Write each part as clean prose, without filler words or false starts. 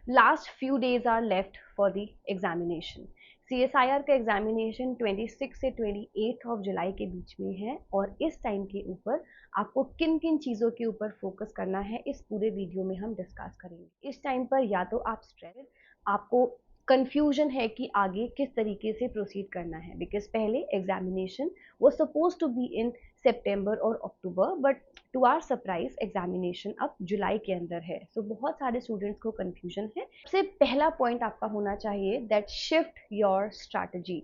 Last few days are left for the examination. CSIR का examination 26 से 28 of July के बीच में है और इस टाइम के ऊपर आपको किन किन चीज़ों के ऊपर फोकस करना है इस पूरे वीडियो में हम डिस्कस करेंगे। इस टाइम पर या तो आप स्ट्रेस, आपको कंफ्यूजन है कि आगे किस तरीके से प्रोसीड करना है, बिकॉज पहले एग्जामिनेशन वो सपोज टू बी इन सितंबर और अक्टूबर, but to our surprise examination अब जुलाई के अंदर है। सो बहुत सारे स्टूडेंट्स को कंफ्यूजन है। सबसे पहला पॉइंट आपका होना चाहिए that shift your strategy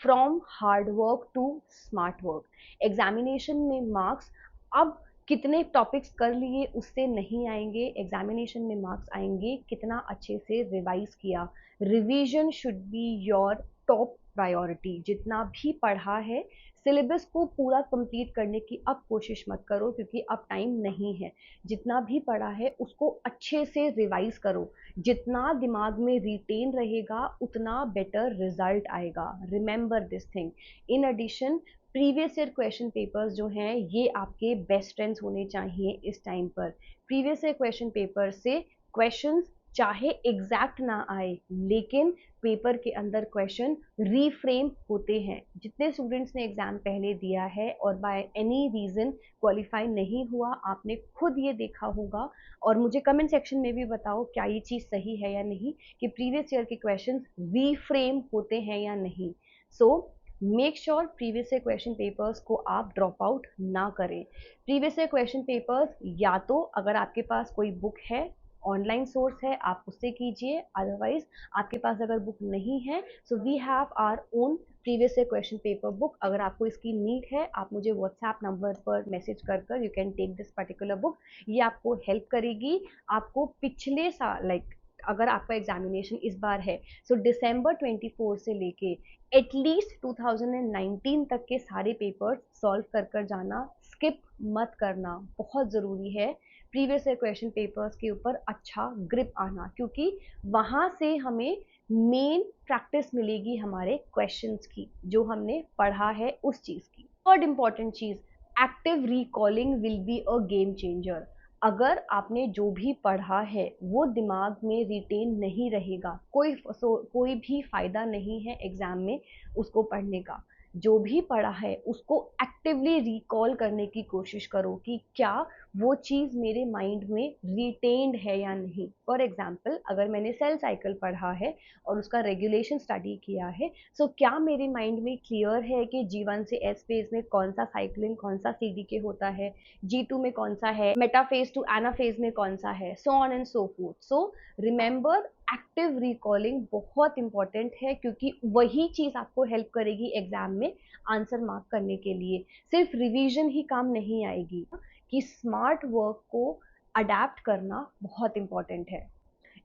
from hard work to smart work. Examination में मार्क्स अब कितने टॉपिक्स कर लिए उससे नहीं आएंगे, एग्जामिनेशन में मार्क्स आएंगे कितना अच्छे से रिवाइज किया। Revision should be your top priority. जितना भी पढ़ा है सिलेबस को पूरा कंप्लीट करने की अब कोशिश मत करो, क्योंकि अब टाइम नहीं है। जितना भी पढ़ा है उसको अच्छे से रिवाइज करो। जितना दिमाग में रिटेन रहेगा उतना बेटर रिजल्ट आएगा। Remember this thing. In addition previous year question papers जो हैं ये आपके बेस्ट फ्रेंड्स होने चाहिए इस टाइम पर। प्रीवियस ईयर क्वेश्चन पेपर से क्वेश्चंस चाहे एग्जैक्ट ना आए, लेकिन पेपर के अंदर क्वेश्चन रीफ्रेम होते हैं। जितने स्टूडेंट्स ने एग्जाम पहले दिया है और बाय एनी रीजन क्वालिफाई नहीं हुआ, आपने खुद ये देखा होगा और मुझे कमेंट सेक्शन में भी बताओ क्या ये चीज़ सही है या नहीं कि प्रीवियस ईयर के क्वेश्चन रीफ्रेम होते हैं या नहीं। So make sure previous year question papers को आप ड्रॉप आउट ना करें। प्रीवियस ईयर क्वेश्चन पेपर्स या तो अगर आपके पास कोई बुक है, ऑनलाइन सोर्स है, आप उससे कीजिए। अदरवाइज आपके पास अगर बुक नहीं है so we have our own previous year question paper book. अगर आपको इसकी नीड है आप मुझे व्हाट्सएप नंबर पर मैसेज कर you can take this particular book. ये आपको हेल्प करेगी। आपको पिछले साल अगर आपका एग्जामिनेशन इस बार है सो दिसंबर 24 से लेके एटलीस्ट 2019 तक के सारे पेपर्स सॉल्व कर जाना, स्किप मत करना, बहुत ज़रूरी है। प्रीवियस ईयर क्वेश्चन पेपर्स के ऊपर अच्छा ग्रिप आना, क्योंकि वहाँ से हमें मेन प्रैक्टिस मिलेगी हमारे क्वेश्चंस की, जो हमने पढ़ा है उस चीज़ की। Third important cheese, active recalling will be a game changer. अगर आपने जो भी पढ़ा है वो दिमाग में रिटेन नहीं रहेगा, कोई भी फायदा नहीं है एग्जाम में उसको पढ़ने का। जो भी पढ़ा है उसको एक्टिवली रिकॉल करने की कोशिश करो कि क्या वो चीज़ मेरे माइंड में रिटेन्ड है या नहीं। फॉर एग्जाम्पल, अगर मैंने सेल साइकिल पढ़ा है और उसका रेगुलेशन स्टडी किया है, सो क्या मेरे माइंड में क्लियर है कि G1 से S फेज में कौन सा साइक्लिन, कौन सा CDK होता है, G2 में कौन सा है, मेटाफेज टू एनाफेज में कौन सा है, so on and so fourth. So remember, active recalling बहुत इंपॉर्टेंट है, क्योंकि वही चीज़ आपको हेल्प करेगी एग्जाम में आंसर मार्क करने के लिए। सिर्फ रिवीजन ही काम नहीं आएगी, कि स्मार्ट वर्क को अडेप्ट करना बहुत इंपॉर्टेंट है।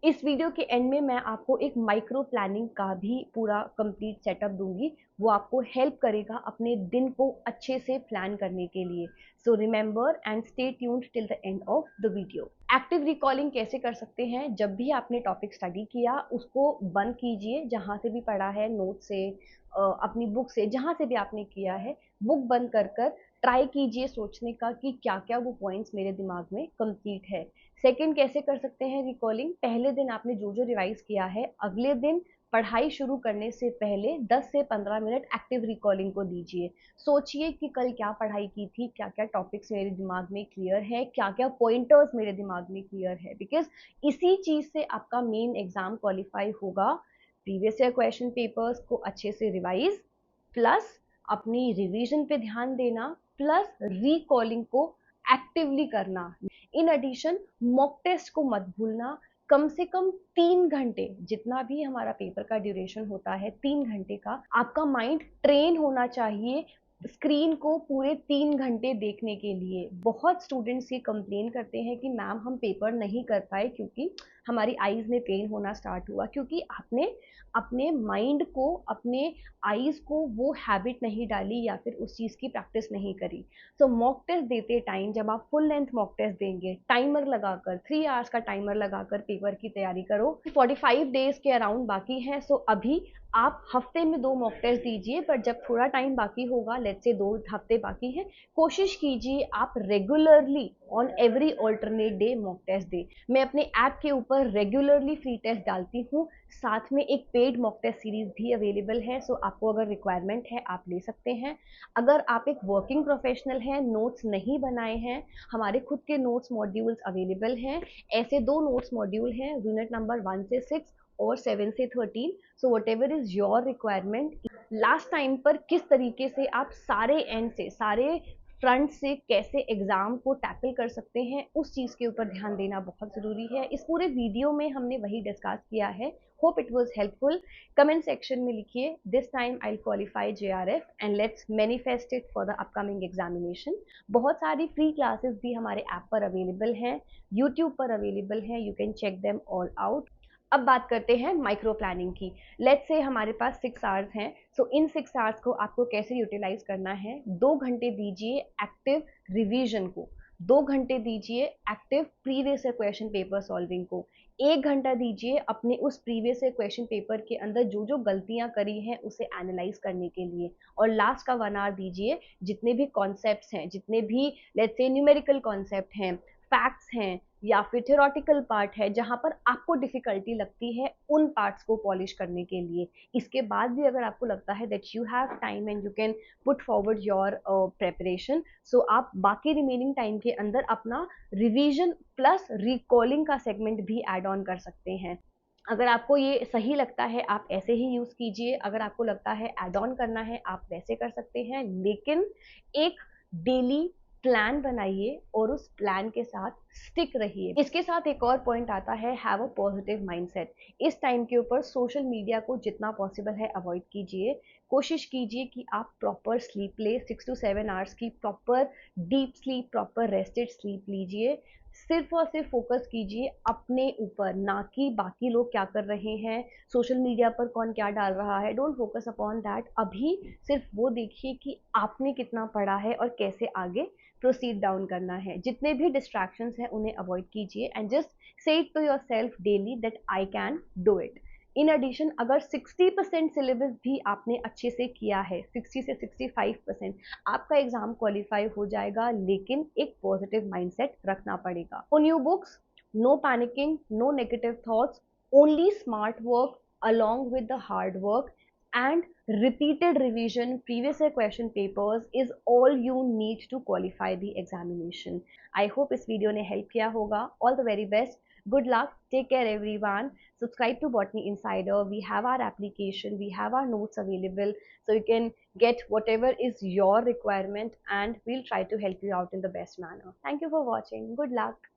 इस वीडियो के एंड में मैं आपको एक माइक्रो प्लानिंग का भी पूरा कंप्लीट सेटअप दूंगी, वो आपको हेल्प करेगा अपने दिन को अच्छे से प्लान करने के लिए। So remember and stay tuned till the end of the video. Active recalling कैसे कर सकते हैं? जब भी आपने टॉपिक स्टडी किया उसको बंद कीजिए, जहाँ से भी पढ़ा है, नोट से, अपनी बुक से, जहाँ से भी आपने किया है, बुक बंद कर ट्राई कीजिए सोचने का कि क्या क्या वो पॉइंट्स मेरे दिमाग में कंप्लीट है। सेकंड, कैसे कर सकते हैं रिकॉलिंग? पहले दिन आपने जो जो रिवाइज किया है, अगले दिन पढ़ाई शुरू करने से पहले 10 से 15 मिनट एक्टिव रिकॉलिंग को दीजिए। सोचिए कि कल क्या पढ़ाई की थी, क्या क्या टॉपिक्स मेरे दिमाग में क्लियर है, क्या क्या पॉइंटर्स मेरे दिमाग में क्लियर है, बिकॉज इसी चीज़ से आपका मेन एग्जाम क्वालिफाई होगा। प्रीवियस ईयर क्वेश्चन पेपर्स को अच्छे से रिवाइज, प्लस अपनी रिवीजन पे ध्यान देना, प्लस रिकॉलिंग को एक्टिवली करना। इन एडिशन मॉक टेस्ट को मत भूलना। कम से कम 3 घंटे, जितना भी हमारा पेपर का ड्यूरेशन होता है 3 घंटे का, आपका माइंड ट्रेन होना चाहिए स्क्रीन को पूरे 3 घंटे देखने के लिए। बहुत स्टूडेंट्स ये कंप्लेन करते हैं कि मैम हम पेपर नहीं कर पाए क्योंकि हमारी आईज में पेन होना स्टार्ट हुआ, क्योंकि आपने अपने माइंड को, अपने आईज को वो हैबिट नहीं डाली या फिर उस चीज़ की प्रैक्टिस नहीं करी। सो मॉक टेस्ट देते टाइम, जब आप फुल लेंथ मॉक टेस्ट देंगे, टाइमर लगाकर 3 आवर्स का टाइमर लगाकर पेपर की तैयारी करो। 45 डेज के अराउंड बाकी है। सो अभी आप हफ्ते में 2 मॉक टेस्ट दीजिए, पर जब थोड़ा टाइम बाकी होगा, लेट्स से 2 हफ्ते बाकी है, कोशिश कीजिए आप regularly on every alternate day mock test दे। मैं अपने ऐप के ऊपर ऊपर रेगुलरली फ्री टेस्ट डालती हूँ, साथ में एक पेड मॉक टेस्ट सीरीज भी अवेलेबल है, सो आपको अगर रिक्वायरमेंट है आप ले सकते हैं। अगर आप एक वर्किंग प्रोफेशनल हैं, नोट्स नहीं बनाए हैं, हमारे खुद के नोट्स मॉड्यूल्स अवेलेबल हैं। ऐसे 2 नोट्स मॉड्यूल हैं, यूनिट नंबर 1 से 6 और 7 से 13। So what ever is your requirement, last time पर किस तरीके से आप सारे एंड से, सारे फ्रंट से कैसे एग्जाम को टैकल कर सकते हैं, उस चीज़ के ऊपर ध्यान देना बहुत ज़रूरी है। इस पूरे वीडियो में हमने वही डिस्कस किया है। Hope it was helpful. Comment section में लिखिए this time I qualify JRF and let's manifest it for the upcoming examination. बहुत सारी फ्री क्लासेस भी हमारे ऐप पर अवेलेबल हैं, यूट्यूब पर अवेलेबल हैं, you can check them all out. अब बात करते हैं माइक्रो प्लानिंग की। लेट्स से हमारे पास 6 आवर्स हैं, सो इन 6 आवर्स को आपको कैसे यूटिलाइज करना है। 2 घंटे दीजिए एक्टिव रिवीजन को, 2 घंटे दीजिए active previous question paper solving को, 1 घंटा दीजिए अपने उस प्रीवियस क्वेश्चन पेपर के अंदर जो जो गलतियां करी हैं उसे एनालाइज करने के लिए, और लास्ट का 1 आवर दीजिए जितने भी कॉन्सेप्ट्स हैं, जितने भी लेट्स से न्यूमेरिकल कॉन्सेप्ट हैं, फैक्ट्स हैं, या फिर थ्योरेटिकल पार्ट है जहां पर आपको डिफिकल्टी लगती है, उन पार्ट्स को पॉलिश करने के लिए। इसके बाद भी अगर आपको लगता है that you have time and you can put forward your preparation, so आप बाकी रिमेनिंग टाइम के अंदर अपना रिवीजन प्लस रिकॉलिंग का सेगमेंट भी ऐड ऑन कर सकते हैं। अगर आपको ये सही लगता है आप ऐसे ही यूज कीजिए, अगर आपको लगता है ऐड ऑन करना है आप वैसे कर सकते हैं, लेकिन एक डेली प्लान बनाइए और उस प्लान के साथ स्टिक रहिए। इसके साथ एक और पॉइंट आता है, हैव अ पॉजिटिव माइंडसेट। इस टाइम के ऊपर सोशल मीडिया को जितना पॉसिबल है अवॉइड कीजिए। कोशिश कीजिए कि आप प्रॉपर स्लीप ले, 6 to 7 आवर्स की proper deep sleep, proper rested sleep लीजिए। सिर्फ और सिर्फ फोकस कीजिए अपने ऊपर, ना कि बाकी लोग क्या कर रहे हैं, सोशल मीडिया पर कौन क्या डाल रहा है। Don't focus upon that. अभी सिर्फ वो देखिए कि आपने कितना पढ़ा है और कैसे आगे प्रोसीड डाउन करना है। जितने भी डिस्ट्रैक्शंस हैं उन्हें अवॉइड कीजिए and just say it to yourself daily that I can do it. In addition अगर 60% सिलेबस भी आपने अच्छे से किया है, 60 से 65%, आपका एग्जाम क्वालिफाई हो जाएगा, लेकिन एक पॉजिटिव माइंडसेट रखना पड़ेगा। No new books, no panicking, no negative thoughts, only smart work along with the hard work and repeated revision previous year question papers is all you need to qualify the examination. I hope इस video ने help किया होगा। All the very best. Good luck. Take care everyone. Subscribe to Botany Insider. We have our application. We have our notes available. So you can get whatever is your requirement and we'll try to help you out in the best manner. Thank you for watching. Good luck.